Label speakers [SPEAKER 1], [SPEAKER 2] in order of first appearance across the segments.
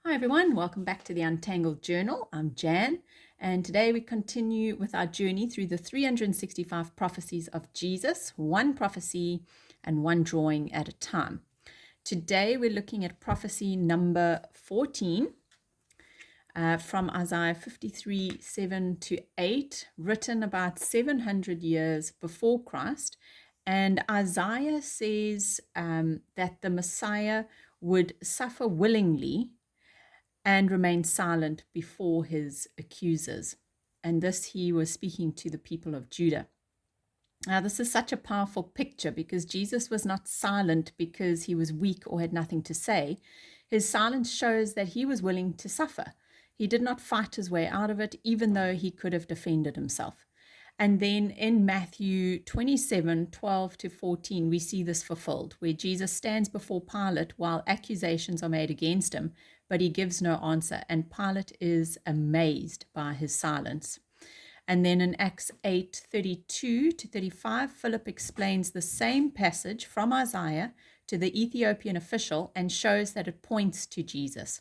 [SPEAKER 1] Hi everyone, welcome back to the Untangled Journal. I'm Jan, and today we continue with our journey through the 365 prophecies of Jesus, one prophecy and one drawing at a time. Today we're looking at prophecy number 14 from Isaiah 53, 7 to 8, written about 700 years before Christ. And Isaiah says that the Messiah would suffer willingly and remained silent before his accusers. And this he was speaking to the people of Judah. Now, this is such a powerful picture because Jesus was not silent because he was weak or had nothing to say. His silence shows that he was willing to suffer. He did not fight his way out of it, even though he could have defended himself. And then in Matthew 27, 12 to 14, we see this fulfilled, where Jesus stands before Pilate while accusations are made against him, but he gives no answer, and Pilate is amazed by his silence. And then in Acts 8, 32 to 35, Philip explains the same passage from Isaiah to the Ethiopian official and shows that it points to Jesus.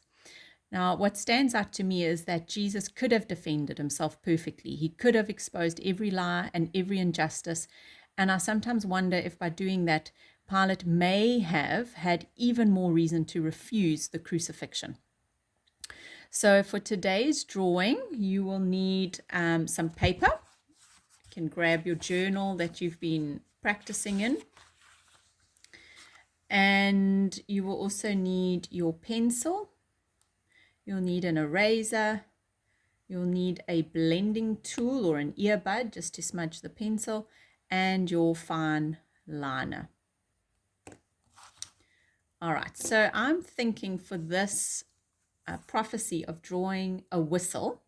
[SPEAKER 1] Now, what stands out to me is that Jesus could have defended himself perfectly. He could have exposed every lie and every injustice. And I sometimes wonder if by doing that, Pilate may have had even more reason to refuse the crucifixion. So for today's drawing, you will need some paper. You can grab your journal that you've been practicing in. And you will also need your pencil. You'll need an eraser. You'll need a blending tool or an earbud just to smudge the pencil, and your fine liner. All right, so I'm thinking for this prophecy of drawing a whistle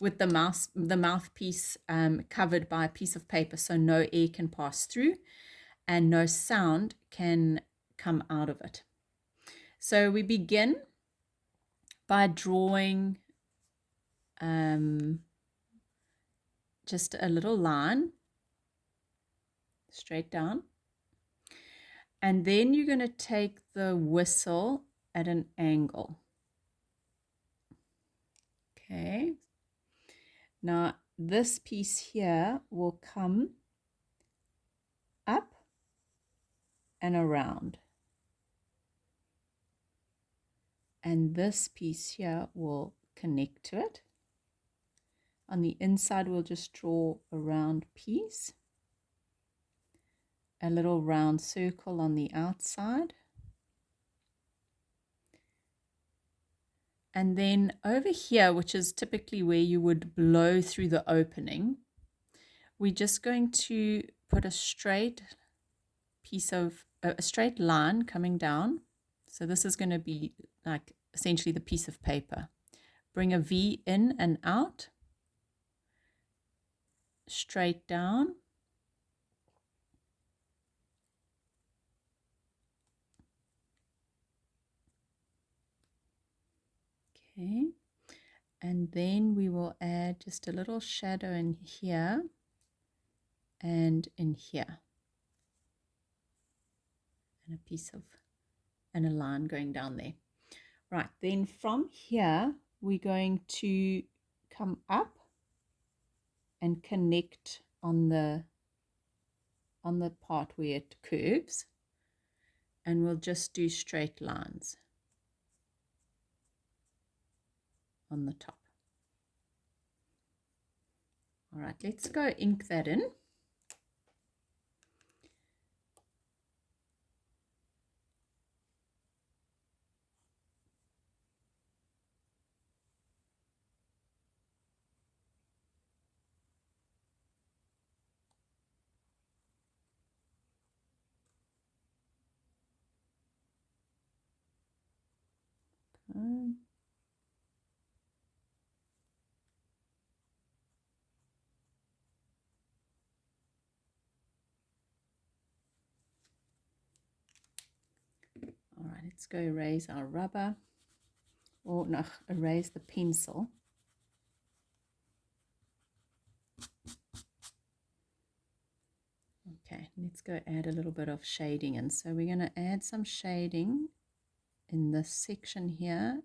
[SPEAKER 1] with the mouthpiece covered by a piece of paper so no air can pass through and no sound can come out of it. So we begin by drawing just a little line straight down. And then you're going to take the whistle at an angle. Okay. Now this piece here will come up and around. And this piece here will connect to it. On the inside, we'll just draw a round piece, a little round circle on the outside. And then over here, which is typically where you would blow through the opening, we're just going to put a straight piece of a straight line coming down. So this is going to be like essentially the piece of paper. Bring a V in and out, straight down. Okay. And then we will add just a little shadow in here and in here. And a piece of, and a line going down there. Right, then from here, we're going to come up and connect on the part where it curves. And we'll just do straight lines on the top. All right, let's go ink that in. Okay. All right, let's go erase our rubber, or no, erase the pencil. Okay, let's go add a little bit of shading in. So we're going to add some shading in this section here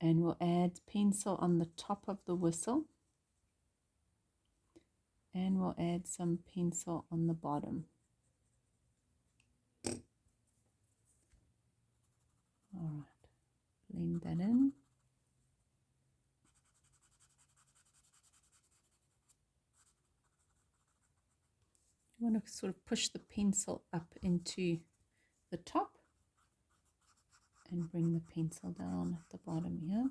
[SPEAKER 1] And we'll add pencil on the top of the whistle. And we'll add some pencil on the bottom. All right, blend that in. You want to sort of push the pencil up into the top and bring the pencil down at the bottom here.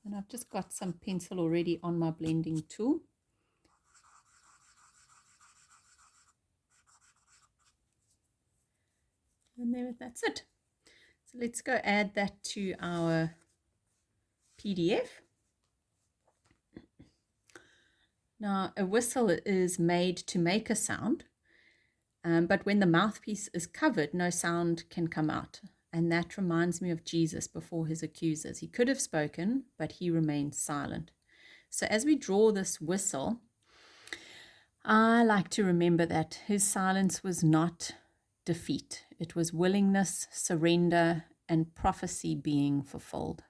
[SPEAKER 1] And I've just got some pencil already on my blending tool. And there, that's it. So let's go add that to our PDF. Now, a whistle is made to make a sound, but when the mouthpiece is covered, no sound can come out. And that reminds me of Jesus before his accusers. He could have spoken, but he remained silent. So as we draw this whistle, I like to remember that his silence was not defeat. It was willingness, surrender, and prophecy being fulfilled.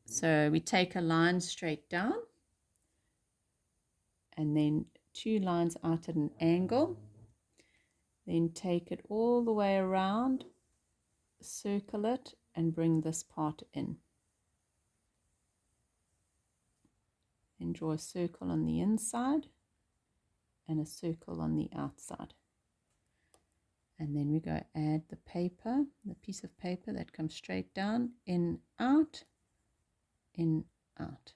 [SPEAKER 1] So we take a line straight down, and then 2 lines out at an angle. Then take it all the way around, circle it, and bring this part in. Then draw a circle on the inside and a circle on the outside. And then we go add the paper, the piece of paper that comes straight down, in, out, in, out.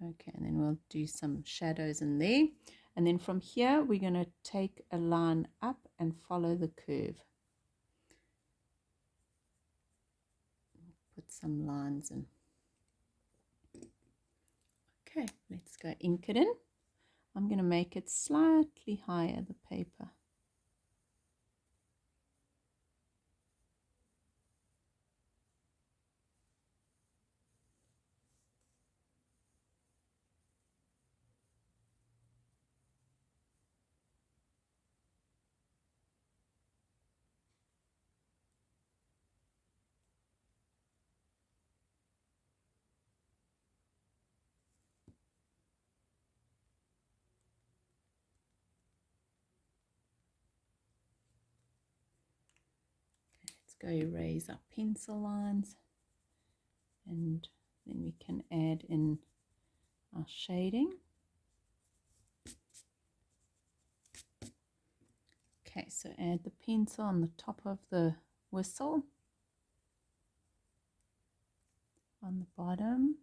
[SPEAKER 1] Okay, and then we'll do some shadows in there. And then from here, we're going to take a line up and follow the curve. Put some lines in. Okay, let's go ink it in. I'm going to make it slightly higher, the paper. Go erase our pencil lines, and then we can add in our shading. Okay, so add the pencil on the top of the whistle, on the bottom.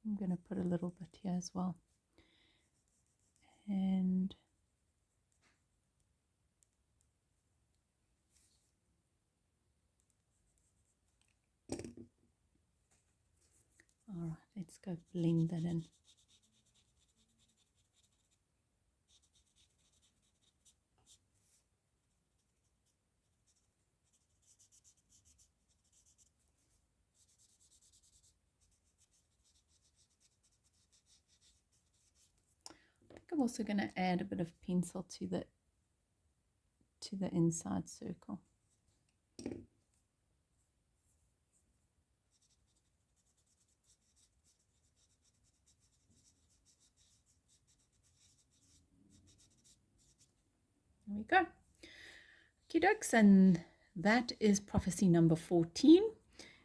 [SPEAKER 1] I'm going to put a little bit here as well. And all right, let's go blend that in. I think I'm also going to add a bit of pencil to the inside circle. There we go. Okie dokes, and that is prophecy number 14.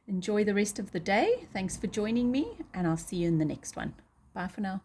[SPEAKER 1] Enjoy the rest of the day. Thanks for joining me, and I'll see you in the next one. Bye for now.